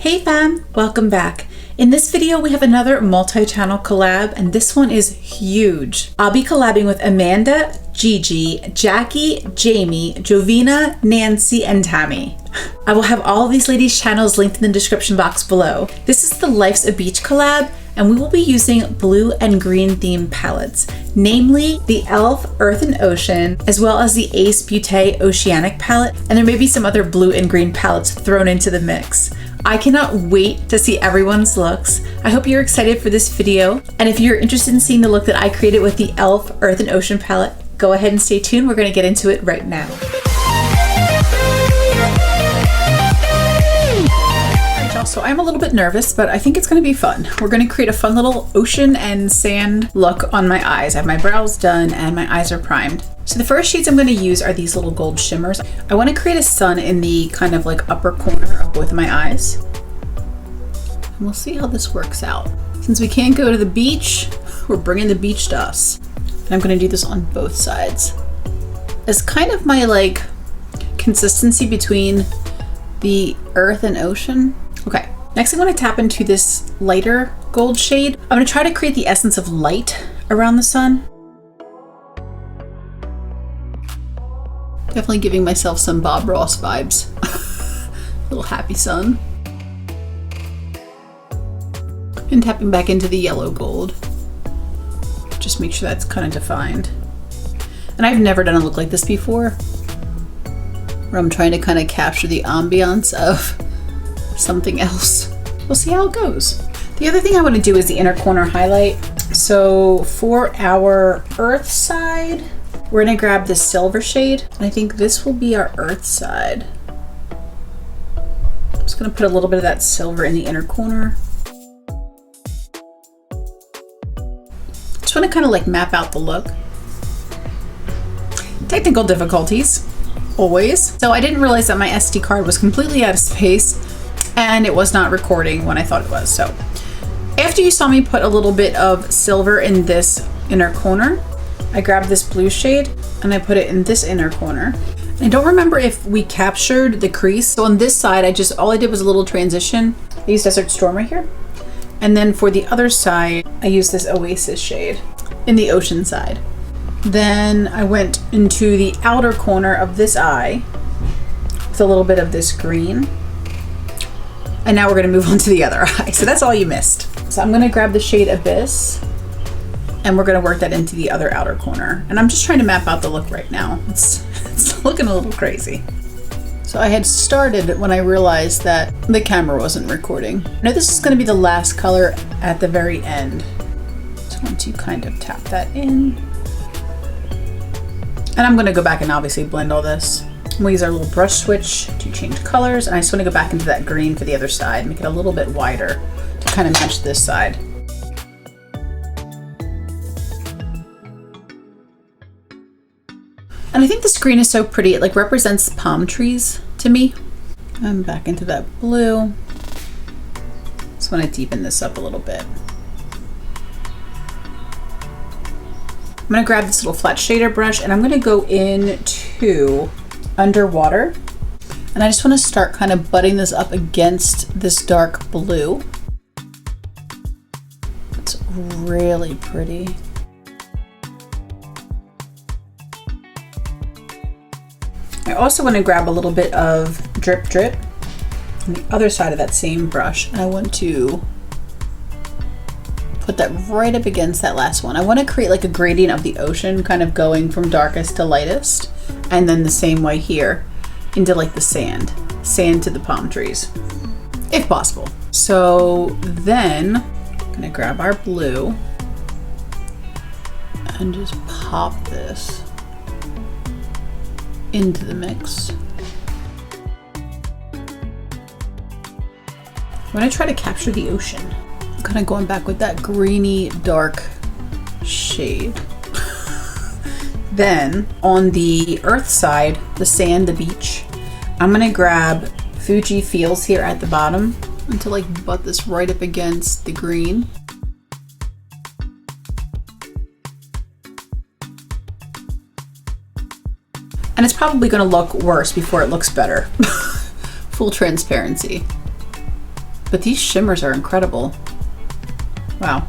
Hey fam, welcome back. In this video, we have another multi-channel collab, and this one is huge. I'll be collabing with Amanda, Gigi, Jackie, Jamie, Jovena, Nancy, and Tammy. I will have all of these ladies' channels linked in the description box below. This is the Life's a Beach collab, and we will be using blue and green themed palettes, namely the e.l.f. Earth and Ocean, as well as the AceBeaute Oceanic palette, and there may be some other blue and green palettes thrown into the mix. I cannot wait to see everyone's looks. I hope you're excited for this video, and if you're interested in seeing the look that I created with the e.l.f. Earth and Ocean palette, go ahead and stay tuned. We're gonna get into it right now. So I'm a little bit nervous, but I think it's gonna be fun. We're gonna create a fun little ocean and sand look on my eyes. I have my brows done and my eyes are primed. So the first shades I'm gonna use are these little gold shimmers. I wanna create a sun in the kind of like upper corner of both of my eyes. And we'll see how this works out. Since we can't go to the beach, we're bringing the beach to us. And I'm gonna do this on both sides. As kind of my like consistency between the earth and ocean. Okay, next I'm going to tap into this lighter gold shade. I'm going to try to create the essence of light around the sun. Definitely giving myself some Bob Ross vibes. Little happy sun. And tapping back into the yellow gold. Just make sure that's kind of defined. And I've never done a look like this before, where I'm trying to kind of capture the ambiance of something else. We'll see how it goes. The other thing I want to do is the inner corner highlight. So for our earth side, we're going to grab this silver shade, and I think this will be our earth side. I'm just going to put a little bit of that silver in the inner corner. Just want to kind of like map out the look. Technical difficulties, always. So I didn't realize that my SD card was completely out of space, and it was not recording when I thought it was. So after you saw me put a little bit of silver in this inner corner, I grabbed this blue shade and I put it in this inner corner. I don't remember if we captured the crease. So on this side, all I did was a little transition. I used Desert Storm right here. And then for the other side, I used this Oasis shade in the ocean side. Then I went into the outer corner of this eye with a little bit of this green. And now we're gonna move on to the other eye. So that's all you missed. So I'm gonna grab the shade Abyss, and we're gonna work that into the other outer corner. And I'm just trying to map out the look right now. It's looking a little crazy. So I had started when I realized that the camera wasn't recording. Now this is gonna be the last color at the very end. So once you kind of tap that in. And I'm gonna go back and obviously blend all this. We'll use our little brush switch to change colors, and I just want to go back into that green for the other side, make it a little bit wider to kind of match this side. And I think this green is so pretty, it like represents palm trees to me. I'm back into that blue. Just want to deepen this up a little bit. I'm going to grab this little flat shader brush, and I'm going to go into underwater, and I just want to start kind of butting this up against this dark blue. It's really pretty. I also want to grab a little bit of Drip Drip on the other side of that same brush, and I want to put that right up against that last one. I want to create like a gradient of the ocean, kind of going from darkest to lightest, and then the same way here into like the sand to the palm trees, if possible. So then I'm gonna grab our blue and just pop this into the mix. I'm gonna try to capture the ocean. I'm kind of going back with that greeny dark shade. Then on the earth side, the sand, the beach, I'm gonna grab Fuji Feels here at the bottom and to like butt this right up against the green. And it's probably gonna look worse before it looks better. Full transparency. but these shimmers are incredible. Wow.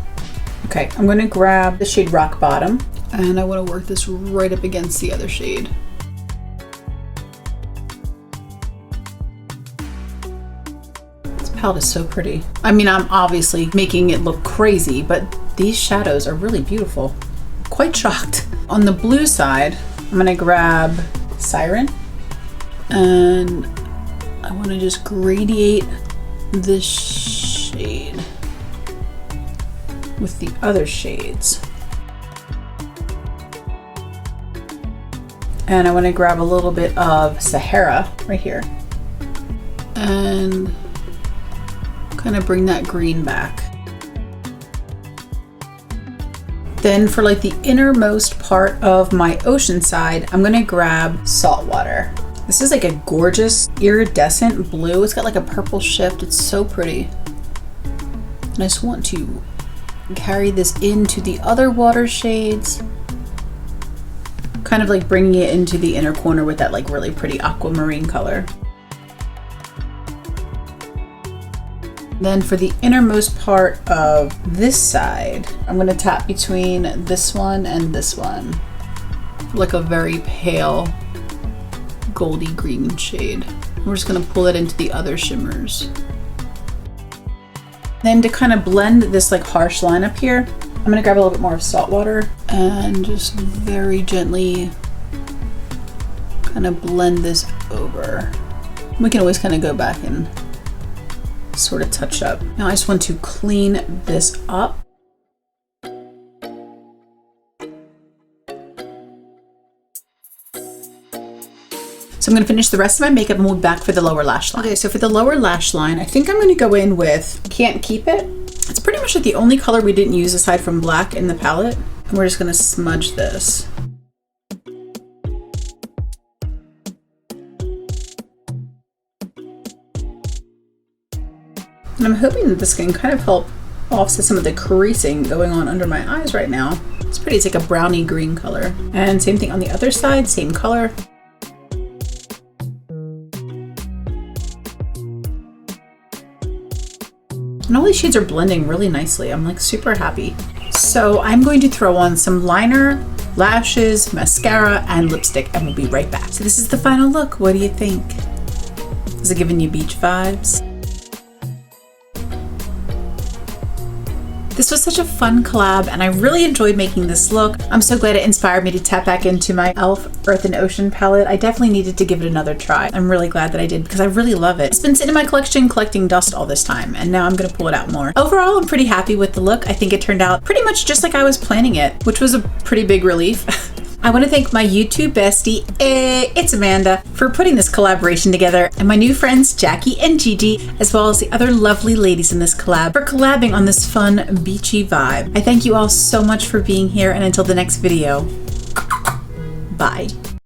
Okay, I'm gonna grab the shade Rock Bottom, and I wanna work this right up against the other shade. This palette is so pretty. I mean, I'm obviously making it look crazy, but these shadows are really beautiful. Quite shocked. On the blue side, I'm gonna grab Siren, and I wanna just gradiate this shade with the other shades. And I want to grab a little bit of Sahara right here and kind of bring that green back. Then for like the innermost part of my ocean side, I'm going to grab Saltwater. This is like a gorgeous iridescent blue. It's got like a purple shift. It's so pretty. And I just want to carry this into the other water shades, kind of like bringing it into the inner corner with that like really pretty aquamarine color. Then for the innermost part of this side, I'm going to tap between this one and this one, like a very pale goldy green shade. We're just going to pull it into the other shimmers. Then to kind of blend this like harsh line up here, I'm gonna grab a little bit more of Saltwater and just very gently kind of blend this over. We can always kind of go back and sort of touch up. Now I just want to clean this up. So I'm going to finish the rest of my makeup and we'll be back for the lower lash line. Okay, so for the lower lash line, I think I'm going to go in with Can't Keep It. It's pretty much like the only color we didn't use aside from black in the palette. And we're just going to smudge this. And I'm hoping that this can kind of help offset some of the creasing going on under my eyes right now. It's pretty, it's like a browny green color. And same thing on the other side, same color. And all these shades are blending really nicely. I'm like super happy. So I'm going to throw on some liner, lashes, mascara, and lipstick, and we'll be right back. So this is the final look. What do you think? Is it giving you beach vibes? This was such a fun collab and I really enjoyed making this look. I'm so glad it inspired me to tap back into my e.l.f. Earth and Ocean palette. I definitely needed to give it another try. I'm really glad that I did because I really love it. It's been sitting in my collection collecting dust all this time and now I'm gonna pull it out more. Overall, I'm pretty happy with the look. I think it turned out pretty much just like I was planning it, which was a pretty big relief. I want to thank my YouTube bestie, it's Amanda, for putting this collaboration together, and my new friends Jackie and Gigi, as well as the other lovely ladies in this collab, for collabing on this fun beachy vibe. I thank you all so much for being here, and until the next video, bye.